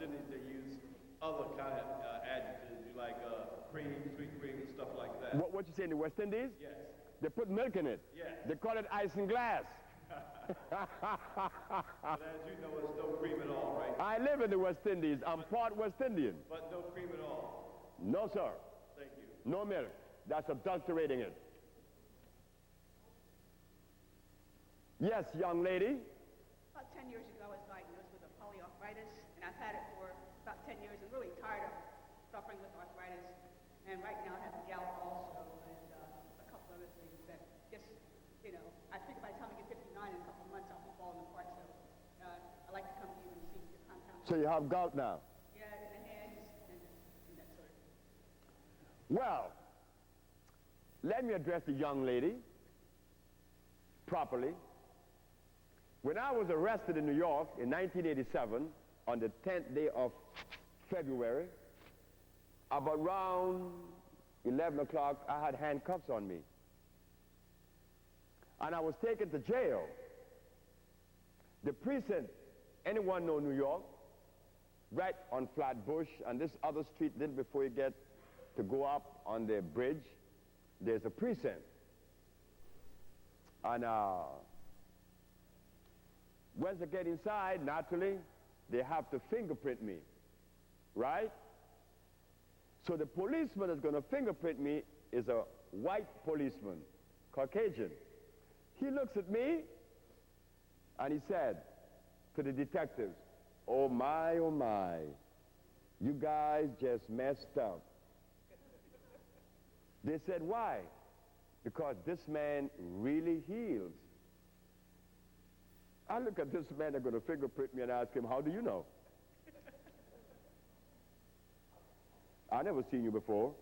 Indies, they use other kind of adjectives, like cream, sweet cream, and stuff like that. What you say in the West Indies? Yes. They put milk in it. Yes. They call it ice and glass. But as you know, it's no cream at all, right? I live in the West Indies. I'm part West Indian. But no cream at all. No, sir. Thank you. No milk. That's adulterating it. Yes, young lady. About 10 years ago, I was diagnosed with a polyarthritis, and I've had it for about 10 years. I'm really tired of suffering with arthritis. And right now I have gout also, and a couple other things that just, you know, I think by the time I get 59 in a couple of months, I'll be falling apart. So I'd like to come to you and see your compound. So you have gout now? Yeah, in the hands and that sort of. Well, let me address the young lady properly. When I was arrested in New York in 1987, on the 10th day of February, about around 11 o'clock, I had handcuffs on me. And I was taken to jail. The precinct, anyone know New York? Right on Flatbush and this other street, then before you get to go up on the bridge, there's a precinct. And once I get inside, naturally, they have to fingerprint me, right? So the policeman that's going to fingerprint me is a white policeman, Caucasian. He looks at me and he said to the detectives, oh my, you guys just messed up. They said, why? Because this man really heals. I look at this man, they're going to fingerprint me and ask him, how do you know? I never seen you before.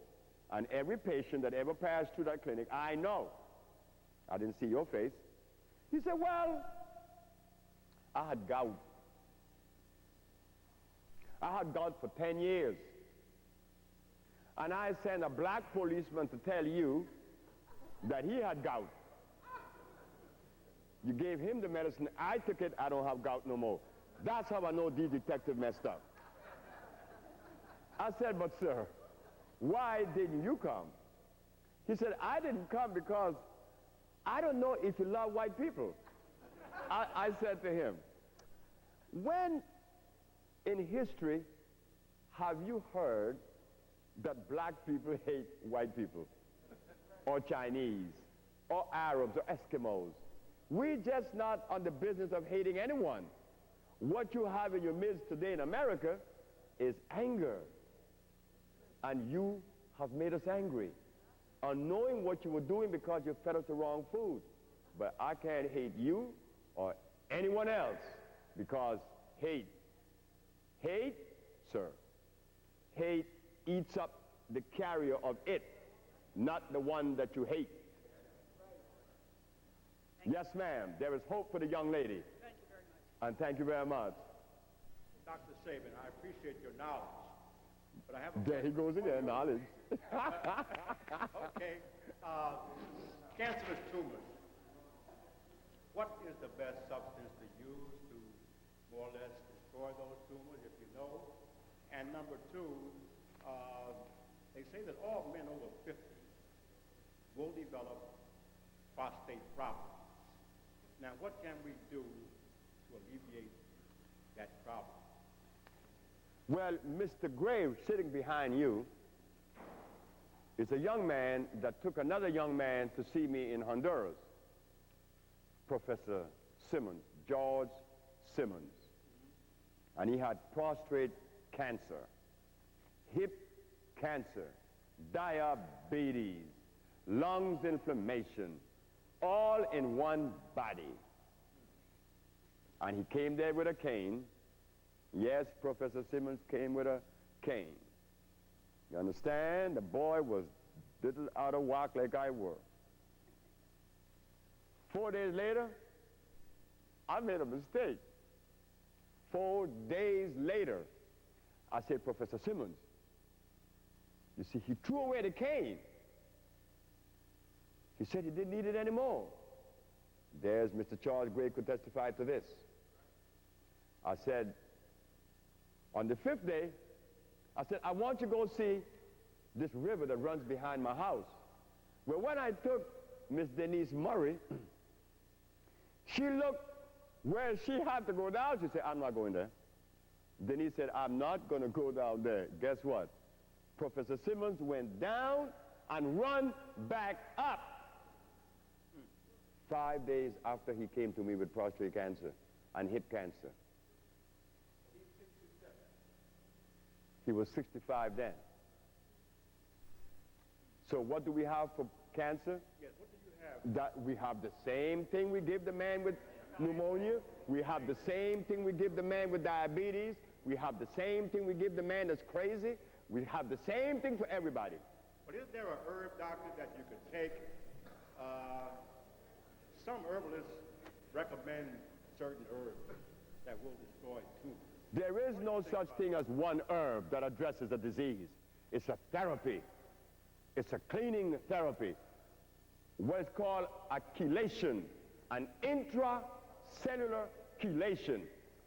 And every patient that ever passed through that clinic, I know. I didn't see your face. He said, well, I had gout. I had gout for 10 years. And I sent a black policeman to tell you that he had gout. You gave him the medicine, I took it, I don't have gout no more. That's how I know these detectives messed up. I said, but sir, why didn't you come? He said, I didn't come because I don't know if you love white people. I said to him, when in history have you heard that black people hate white people, or Chinese, or Arabs, or Eskimos? We're just not on the business of hating anyone. What you have in your midst today in America is anger. And you have made us angry, unknowing what you were doing because you fed us the wrong food. But I can't hate you or anyone else because hate, sir, hate eats up the carrier of it, not the one that you hate. Yes, ma'am. There is hope for the young lady. Thank you very much. And thank you very much. Dr. Sabin, I appreciate your knowledge, but I have a There he goes again, knowledge. Okay. Cancerous tumors. What is the best substance to use to more or less destroy those tumors, if you know? And number two, they say that all men over 50 will develop prostate problems. Now, what can we do to alleviate that problem? Well, Mr. Gray, sitting behind you, is a young man that took another young man to see me in Honduras, Professor Simmons, George Simmons. And he had prostate cancer, hip cancer, diabetes, lungs inflammation, all in one body. And he came there with a cane. Yes, Professor Simmons came with a cane. You understand? The boy was little out of whack like I were. 4 days later, I made a mistake. 4 days later, I said, Professor Simmons, you see, he threw away the cane. He said he didn't need it anymore. There's Mr. Charles Gray could testify to this. I said, On the 5th day, I said, I want you to go see this river that runs behind my house. Well, when I took Miss Denise Murray, she looked where she had to go down. She said, I'm not going there. Denise said, I'm not going to go down there. Guess what? Professor Simmons went down and run back up 5 days after he came to me with prostate cancer and hip cancer. He was 65 then. So what do we have for cancer? Yes, what do you have? That we have the same thing we give the man with pneumonia. We have the same thing we give the man with diabetes. We have the same thing we give the man that's crazy. We have the same thing for everybody. But is there a herb, doctor, that you could take? Some herbalists recommend certain herbs that will destroy tumors. There is no such thing as one herb that addresses a disease. It's a therapy. It's a cleaning therapy. What is called a chelation, an intracellular chelation.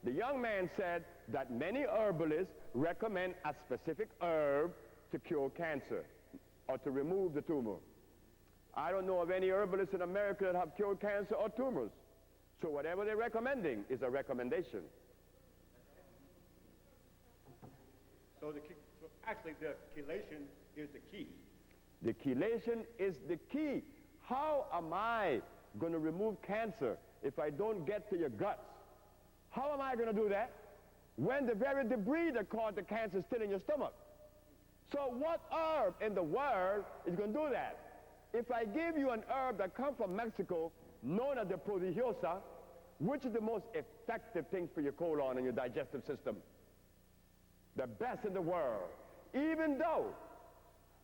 The young man said that many herbalists recommend a specific herb to cure cancer or to remove the tumor. I don't know of any herbalists in America that have cured cancer or tumors. So whatever they're recommending is a recommendation. So actually the chelation is the key. The chelation is the key. How am I going to remove cancer if I don't get to your guts? How am I going to do that when the very debris that caused the cancer is still in your stomach? So what herb in the world is going to do that? If I give you an herb that comes from Mexico, known as the prodigiosa, which is the most effective thing for your colon and your digestive system? The best in the world. Even though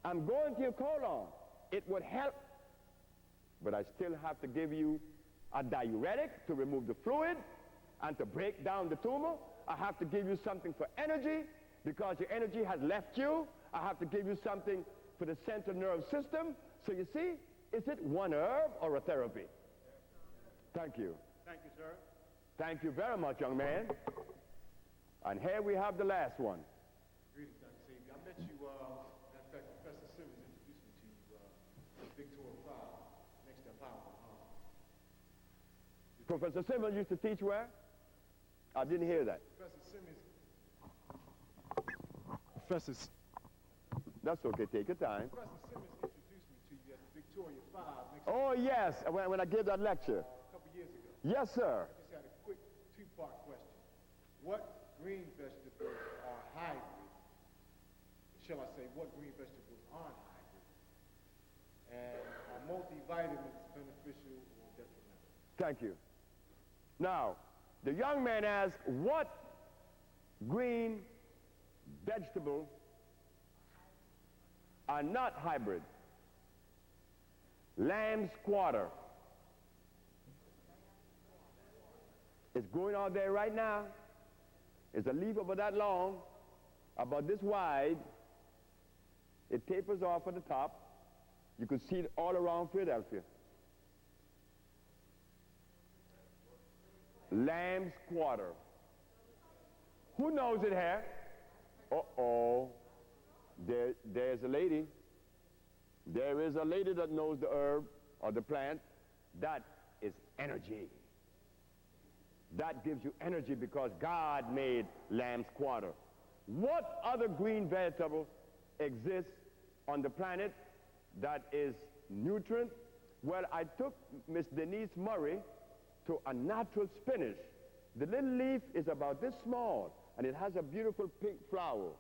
I'm going to your colon, it would help, but I still have to give you a diuretic to remove the fluid and to break down the tumor. I have to give you something for energy because your energy has left you. I have to give you something for the central nervous system. So you see, is it one herb or a therapy? Thank you. Thank you, sir. Thank you very much, young man. And here we have the last one. Greetings, Dr. Sebi. I met you, matter of fact, Professor Simmons introduced me to you, Victoria 5, next to Power. Professor Simmons used to teach where? I didn't hear that. That's okay, take your time. Professor Simmons introduced me to you at Victoria 5 next to Oh, yes, when I gave that lecture. a couple years ago. Yes, sir. I just had a quick two-part question. What green vegetables are hybrid? Shall I say, what green vegetables aren't hybrid? And are multivitamins beneficial or detrimental? Thank you. Now, the young man asked, what green vegetable are not hybrid? Lamb's quarter. It's growing out there right now. It's a leaf about that long, about this wide. It tapers off at the top. You can see it all around Philadelphia. Lamb's quarter. Who knows it here? Uh-oh. There's a lady. There is a lady that knows the herb or the plant. That is energy. That gives you energy because God made lamb's quarter. What other green vegetable exists on the planet that is nutrient? Well, I took Miss Denise Murray to a natural spinach. The little leaf is about this small, and it has a beautiful pink flower.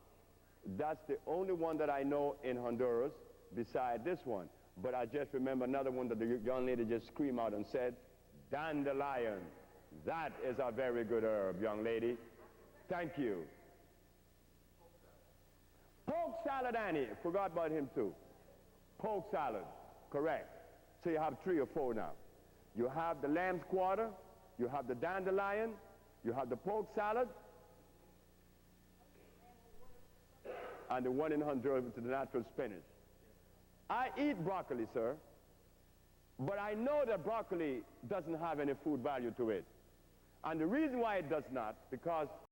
That's the only one that I know in Honduras beside this one. But I just remember another one that the young lady just screamed out and said, dandelion. That is a very good herb, young lady. Thank you. Poke salad, Annie. Forgot about him too. Poke salad. Correct. So you have 3 or 4 now. You have the lamb's quarter, you have the dandelion, you have the poke salad, and the one in Honduras to the natural spinach. I eat broccoli, sir, but I know that broccoli doesn't have any food value to it. And the reason why it does not, because